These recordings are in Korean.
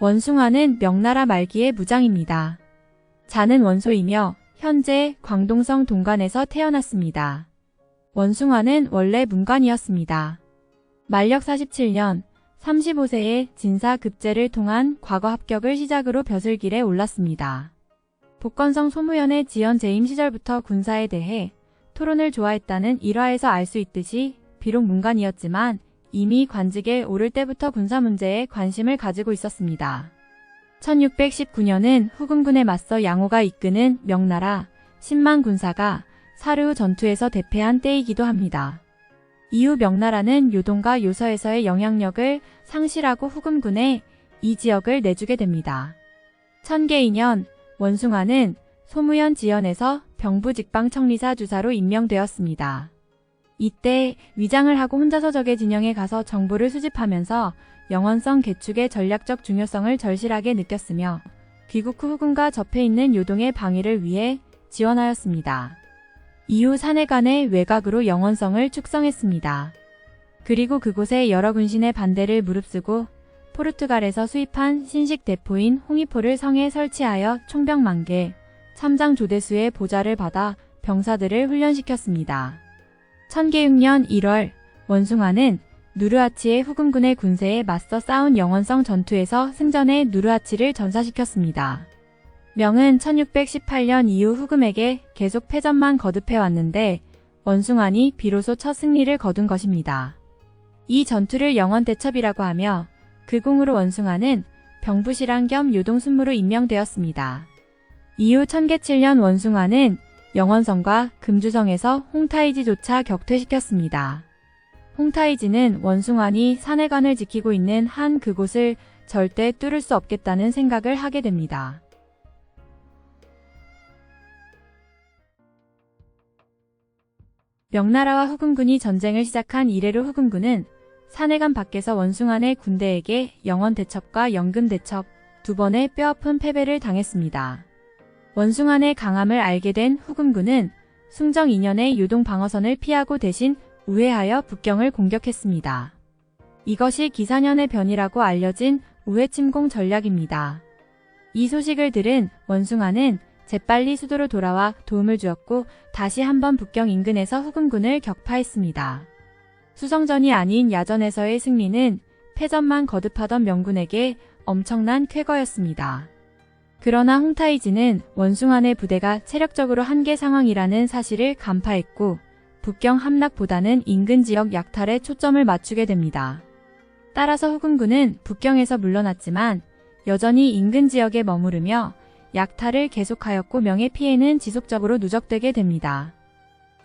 원숭아는 명나라 말기의 무장입니다. 자는 원소이며 현재 광동성 동관에서 태어났습니다. 원숭아는 원래 문관이었습니다. 만력 47년 35세에 진사급제를 통한 과거 합격을 시작으로 벼슬길에 올랐습니다. 복건성 소무연의 지연 재임 시절부터 군사에 대해 토론을 좋아했다는 일화에서 알 수 있듯이 비록 문관이었지만 이미 관직에 오를 때부터 군사 문제에 관심을 가지고 있었습니다. 1619년은 후금군에 맞서 양호가 이끄는 명나라 10만 군사가 사르우 전투에서 대패한 때이기도 합니다. 이후 명나라는 요동과 요서에서의 영향력을 상실하고 후금군에 이 지역을 내주게 됩니다. 천계이년 원숭아는 소무연 지연에서 병부직방 청리사 주사로 임명되었습니다. 이때 위장을 하고 혼자서 적의 진영에 가서 정보를 수집하면서 영원성 개축의 전략적 중요성을 절실하게 느꼈으며 귀국 후 후금과 접해 있는 요동의 방위를 위해 지원하였습니다. 이후 사내 간의 외곽으로 영원성을 축성했습니다. 그리고 그곳에 여러 군신의 반대를 무릅쓰고 포르투갈에서 수입한 신식 대포인 홍위포를 성에 설치하여 총병 10,000개, 참장 조대수의 보좌를 받아 병사들을 훈련시켰습니다. 천계육년 1월 원숭아는 누르하치의 후금군의 군세에 맞서 싸운 영원성 전투에서 승전해 누르하치를 전사시켰습니다. 명은 1618년 이후 후금에게 계속 패전만 거듭해왔는데 원숭아니 비로소 첫 승리를 거둔 것입니다. 이 전투를 영원대첩이라고 하며 그 공으로 원숭아는 병부시랑 겸 요동순무로 임명되었습니다. 이후 1007년 원숭아는 영원성과 금주성에서 홍타이지조차 격퇴시켰습니다. 홍타이지는 원숭아니 사내관을 지키고 있는 한 그곳을 절대 뚫을 수 없겠다는 생각을 하게 됩니다. 명나라와 후금군이 전쟁을 시작한 이래로 후금군은 사내관 밖에서 원숭아네 군대에게 영원대첩과 연금대첩 두 번의 뼈아픈 패배를 당했습니다. 원숭아네 강함을 알게 된 후금군은 숭정 2년에 요동 방어선을 피하고 대신 우회하여 북경을 공격했습니다. 이것이 기사년의 변이라고 알려진 우회침공 전략입니다. 이 소식을 들은 원숭아는 재빨리 수도로 돌아와 도움을 주었고 다시 한번 북경 인근에서 후금군을 격파했습니다. 수성전이 아닌 야전에서의 승리는 패전만 거듭하던 명군에게 엄청난 쾌거였습니다. 그러나 홍타이지는 원숭아네 부대가 체력적으로 한계 상황이라는 사실을 간파했고 북경 함락보다는 인근 지역 약탈에 초점을 맞추게 됩니다. 따라서 후금군은 북경에서 물러났지만 여전히 인근 지역에 머무르며 약탈을 계속하였고 명의 피해는 지속적으로 누적되게 됩니다.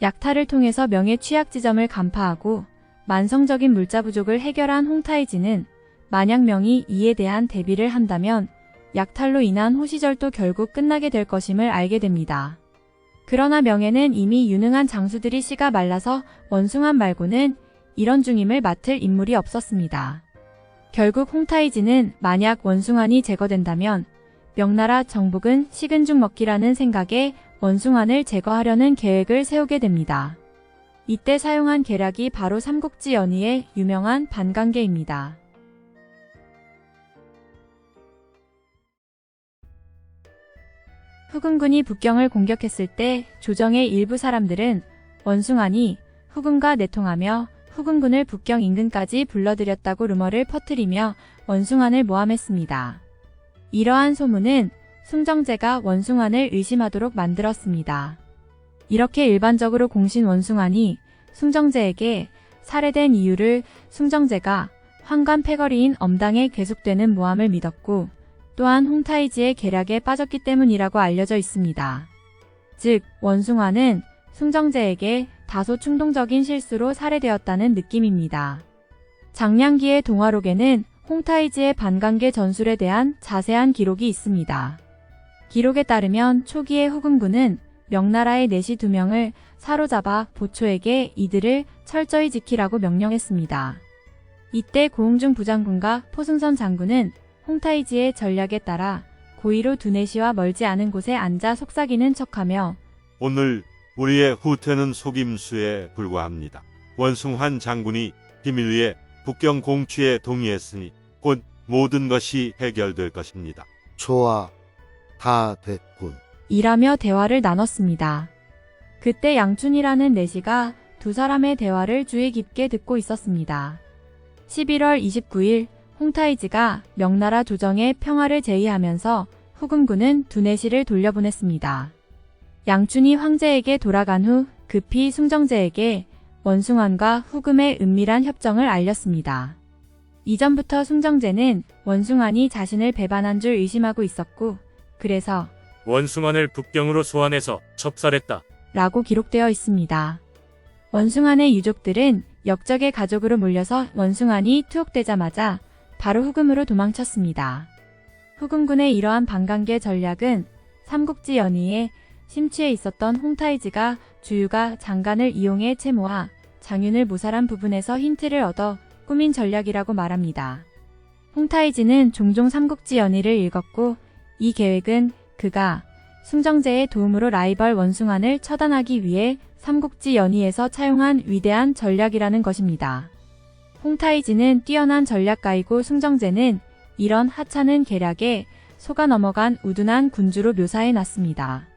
약탈을 통해서 명의 취약 지점을 간파하고 만성적인 물자 부족을 해결한 홍타이지는 만약 명이 이에 대한 대비를 한다면 약탈로 인한 호시절도 결국 끝나게 될 것임을 알게 됩니다. 그러나 명에는 이미 유능한 장수들이 씨가 말라서 원숭아 말고는 이런 중임을 맡을 인물이 없었습니다. 결국 홍타이지는 만약 원숭안이 제거된다면 명나라 정복은 식은 죽 먹기라는 생각에 원숭안을 제거하려는 계획을 세우게 됩니다. 이때 사용한 계략이 바로 삼국지 연의의 유명한 반관계입니다. 후금군이 북경을 공격했을 때 조정의 일부 사람들은 원숭안이 후금과 내통하며 후금군을 북경 인근까지 불러들였다고 루머를 퍼뜨리며 원숭안을 모함했습니다. 이러한 소문은 숭정제가 원숭안을 의심하도록 만들었습니다. 이렇게 일반적으로 공신 원숭안이 숭정제에게 살해된 이유를 숭정제가 환관 패거리인 엄당에 계속되는 모함을 믿었고 또한 홍타이지의 계략에 빠졌기 때문이라고 알려져 있습니다. 즉 원숭아는 숭정제에게 다소 충동적인 실수로 살해되었다는 느낌입니다. 장량기의 동화록에는 홍타이지의 반관계 전술에 대한 자세한 기록이 있습니다. 기록에 따르면 초기에 후금군은 명나라의 내시 2명을 사로잡아 보초에게 이들을 철저히 지키라고 명령했습니다. 이때 고흥중 부장군과 포승선 장군은 홍타이지의 전략에 따라 고의로 두내시와 멀지 않은 곳에 앉아 속삭이는 척하며 오늘 우리의 후퇴는 속임수에 불과합니다. 원숭환 장군이 비밀리에 북경 공취에 동의했으니 곧 모든 것이 해결될 것입니다. 좋아. 다 됐군. 이라며 대화를 나눴습니다. 그때 양춘이라는 내시가 두 사람의 대화를 주의 깊게 듣고 있었습니다. 11월 29일 홍타이지가 명나라 조정의 평화를 제의하면서 후금군은 두 내시를 돌려보냈습니다. 양춘이 황제에게 돌아간 후 급히 숭정제에게 원숭안과 후금의 은밀한 협정을 알렸습니다. 이전부터 숭정제는 원숭안이 자신을 배반한 줄 의심하고 있었고 그래서 원숭안을 북경으로 소환해서 첩살했다. 라고 기록되어 있습니다. 원숭안의 유족들은 역적의 가족으로 몰려서 원숭안이 투옥되자마자 바로 후금으로 도망쳤습니다. 후금군의 이러한 반관계 전략은 삼국지 연의에 심취해 있었던 홍타이지가 주유가 장관을 이용해 채모와 장윤을 모살한 부분에서 힌트를 얻어 꾸민 전략이라고 말합니다. 홍타이지는 종종 삼국지 연의를 읽었고 이 계획은 그가 숭정제의 도움으로 라이벌 원숭안을 처단하기 위해 삼국지 연의에서 차용한 위대한 전략이라는 것입니다. 홍타이지는 뛰어난 전략가이고 숭정제는 이런 하찮은 계략에 속아 넘어간 우둔한 군주로 묘사해놨습니다.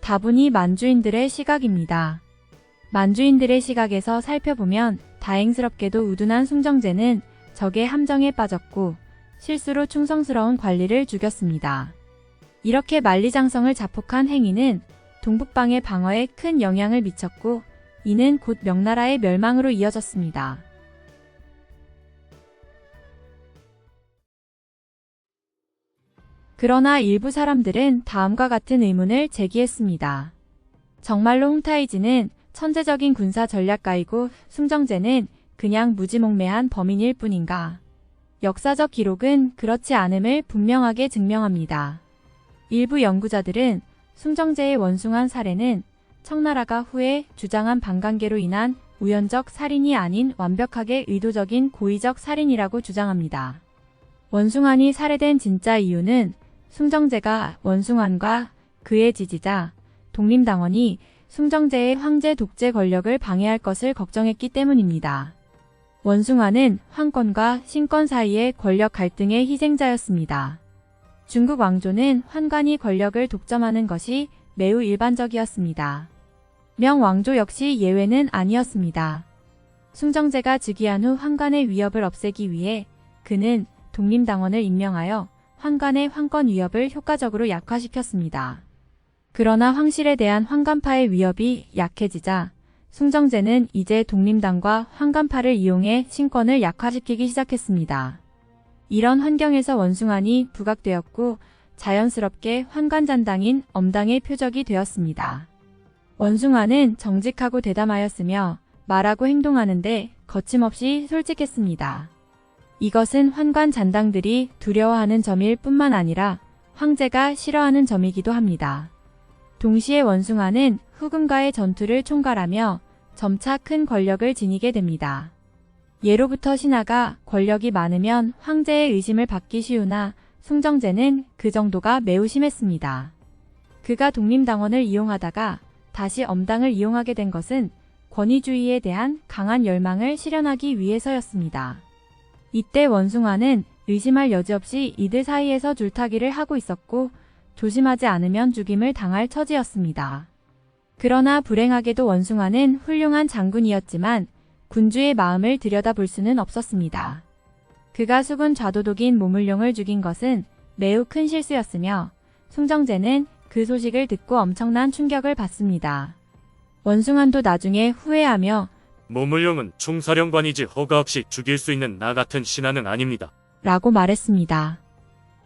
다분히 만주인들의 시각입니다. 만주인들의 시각에서 살펴보면 다행스럽게도 우둔한 숭정제는 적의 함정에 빠졌고 실수로 충성스러운 관리를 죽였습니다. 이렇게 만리장성을 자폭한 행위는 동북방의 방어에 큰 영향을 미쳤고 이는 곧 명나라의 멸망으로 이어졌습니다. 그러나 일부 사람들은 다음과 같은 의문을 제기했습니다. 정말로 홍타이지는 천재적인 군사 전략가이고 숭정제는 그냥 무지몽매한 범인일 뿐인가? 역사적 기록은 그렇지 않음을 분명하게 증명합니다. 일부 연구자들은 숭정제의 원숭안 살해는 청나라가 후에 주장한 반관계로 인한 우연적 살인이 아닌 완벽하게 의도적인 고의적 살인이라고 주장합니다. 원숭안이 살해된 진짜 이유는 숭정제가 원숭안과 그의 지지자 독림당원이 숭정제의 황제 독재 권력을 방해할 것을 걱정했기 때문입니다. 원숭안은 황권과 신권 사이의 권력 갈등의 희생자였습니다. 중국 왕조는 환관이 권력을 독점하는 것이 매우 일반적이었습니다. 명왕조 역시 예외는 아니었습니다. 숭정제가 즉위한 후 환관의 위협을 없애기 위해 그는 독림당원을 임명하여 환관의 황권 위협을 효과적으로 약화시켰습니다. 그러나 황실에 대한 환관파의 위협이 약해지자 숭정제는 이제 독림당과 환관파를 이용해 신권을 약화시키기 시작했습니다. 이런 환경에서 원숭안이 부각되었고 자연스럽게 환관잔당인 엄당의 표적이 되었습니다. 원숭안은 정직하고 대담하였으며 말하고 행동하는데 거침없이 솔직했습니다. 이것은 환관잔당들이 두려워하는 점일 뿐만 아니라 황제가 싫어하는 점이기도 합니다. 동시에 원숭안은 후금과의 전투를 총괄하며 점차 큰 권력을 지니게 됩니다. 예로부터 신하가 권력이 많으면 황제의 의심을 받기 쉬우나 숭정제는 그 정도가 매우 심했습니다. 그가 독림당원을 이용하다가 다시 엄당을 이용하게 된 것은 권위주의에 대한 강한 열망을 실현하기 위해서였습니다. 이때 원숭안은 의심할 여지 없이 이들 사이에서 줄타기를 하고 있었고 조심하지 않으면 죽임을 당할 처지였습니다. 그러나 불행하게도 원숭안은 훌륭한 장군이었지만 군주의 마음을 들여다볼 수는 없었습니다. 그가 수군 좌도독인 모물룡을 죽인 것은 매우 큰 실수였으며 숭정제는 그 소식을 듣고 엄청난 충격을 받습니다. 원숭안도 나중에 후회하며 모물룡은 총사령관이지 허가 없이 죽일 수 있는 나 같은 신하는 아닙니다. 라고 말했습니다.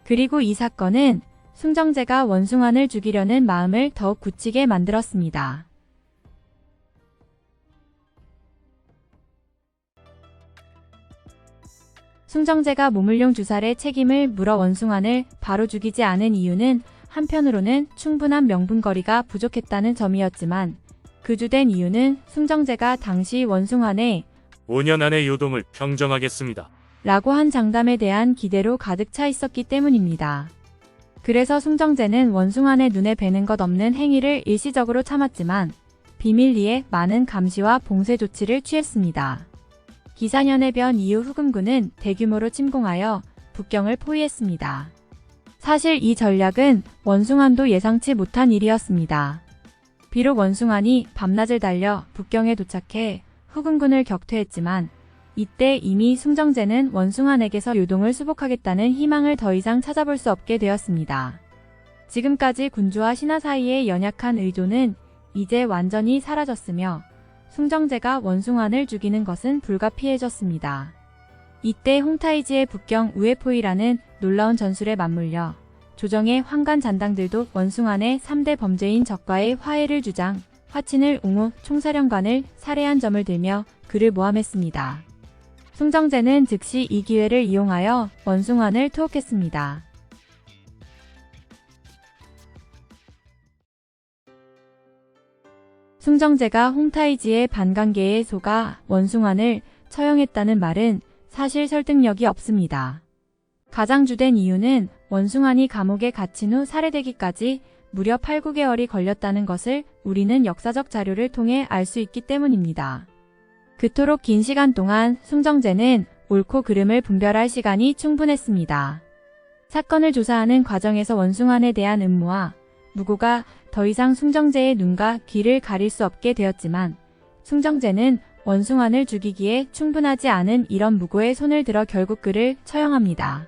그리고 이 사건은 숭정제가 원숭안을 죽이려는 마음을 더욱 굳히게 만들었습니다. 숭정제가 모물룡 주살의 책임을 물어 원숭안을 바로 죽이지 않은 이유는 한편으로는 충분한 명분거리가 부족했다는 점이었지만 그 주된 이유는 숭정제가 당시 원숭안에 5년 안에 요동을 평정하겠습니다. 라고 한 장담에 대한 기대로 가득 차 있었기 때문입니다. 그래서 숭정제는 원숭안의 눈에 뵈는 것 없는 행위를 일시적으로 참았지만 비밀리에 많은 감시와 봉쇄 조치를 취했습니다. 기사년의 변 이후 후금군은 대규모로 침공하여 북경을 포위했습니다. 사실 이 전략은 원숭안도 예상치 못한 일이었습니다. 비록 원숭안이 밤낮을 달려 북경에 도착해 후금군을 격퇴했지만 이때 이미 숭정제는 원숭안에게서 요동을 수복하겠다는 희망을 더 이상 찾아볼 수 없게 되었습니다. 지금까지 군주와 신하 사이의 연약한 의존은 이제 완전히 사라졌으며 숭정제가 원숭안을 죽이는 것은 불가피해졌습니다. 이때 홍타이지의 북경 우에포이라는 놀라운 전술에 맞물려 조정의 황관 잔당들도 원숭안의 3대 범죄인 적과의 화해를 주장, 화친을 옹호 총사령관을 살해한 점을 들며 그를 모함했습니다. 숭정제는 즉시 이 기회를 이용하여 원숭안을 투옥했습니다. 숭정제가 홍타이지의 반관계에 속아 원숭안을 처형했다는 말은 사실 설득력이 없습니다. 가장 주된 이유는 원숭안이 감옥에 갇힌 후 살해되기까지 무려 8~9개월이 걸렸다는 것을 우리는 역사적 자료를 통해 알 수 있기 때문입니다. 그토록 긴 시간 동안 숭정제는 옳고 그름을 분별할 시간이 충분했습니다. 사건을 조사하는 과정에서 원숭안에 대한 음모와 무고가 더 이상 숭정제의 눈과 귀를 가릴 수 없게 되었지만 숭정제는 원숭안을 죽이기에 충분하지 않은 이런 무고에 손을 들어 결국 그를 처형합니다.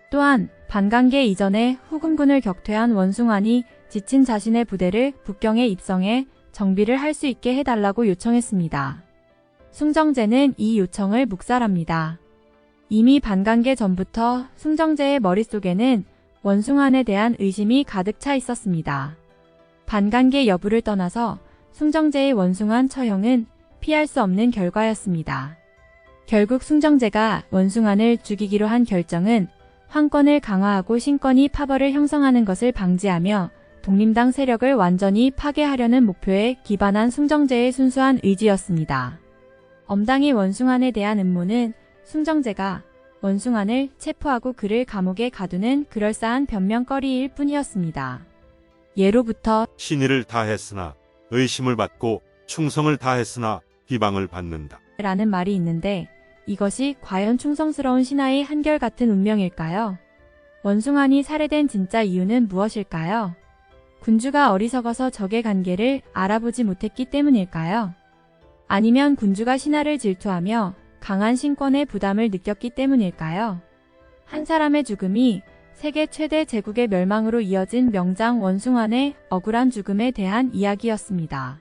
또한 반관계 이전에 후금군을 격퇴한 원숭안이 지친 자신의 부대를 북경에 입성해 정비를 할 수 있게 해달라고 요청했습니다. 숭정제는 이 요청을 묵살합니다. 이미 반관계 전부터 숭정제의 머릿속에는 원숭안에 대한 의심이 가득 차 있었습니다. 반관계 여부를 떠나서 숭정제의 원숭안 처형은 피할 수 없는 결과였습니다. 결국 숭정제가 원숭안을 죽이기로 한 결정은 황권을 강화하고 신권이 파벌을 형성하는 것을 방지하며 독림당 세력을 완전히 파괴하려는 목표에 기반한 숭정제의 순수한 의지였습니다. 엄당이 원숭안에 대한 음모는 숭정제가 원숭안을 체포하고 그를 감옥에 가두는 그럴싸한 변명거리일 뿐이었습니다. 예로부터 신의를 다했으나 의심을 받고 충성을 다했으나 비방을 받는다. 라는 말이 있는데 이것이 과연 충성스러운 신하의 한결같은 운명일까요? 원숭안이 살해된 진짜 이유는 무엇일까요? 군주가 어리석어서 적의 관계를 알아보지 못했기 때문일까요? 아니면 군주가 신하를 질투하며 강한 신권의 부담을 느꼈기 때문일까요? 한 사람의 죽음이 세계 최대 제국의 멸망으로 이어진 명장 원숭안의 억울한 죽음에 대한 이야기였습니다.